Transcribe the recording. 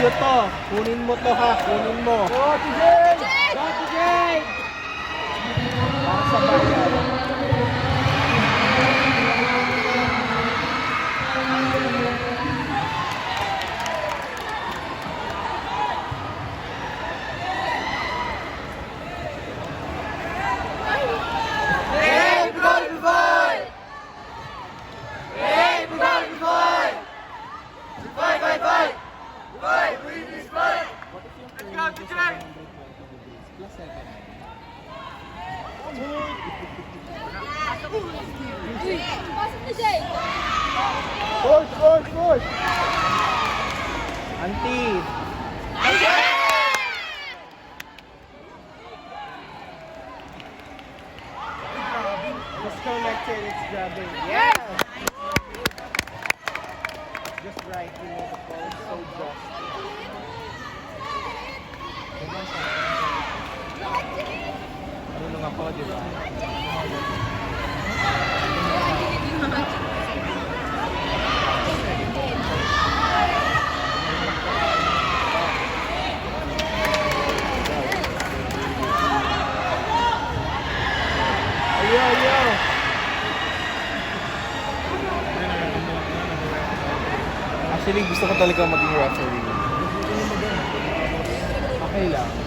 sa'yo to. Kunin mo to ha, kunin mo. Go, TJ! Go, TJ! Para sa bayan. Push, push, push! Auntie! Disconnected, it's grabbing. Yes! Just right, you know, the ball is so just. Marunong ako, di ba? Yo! Actually, gusto ko talaga maging referee. Okay lang.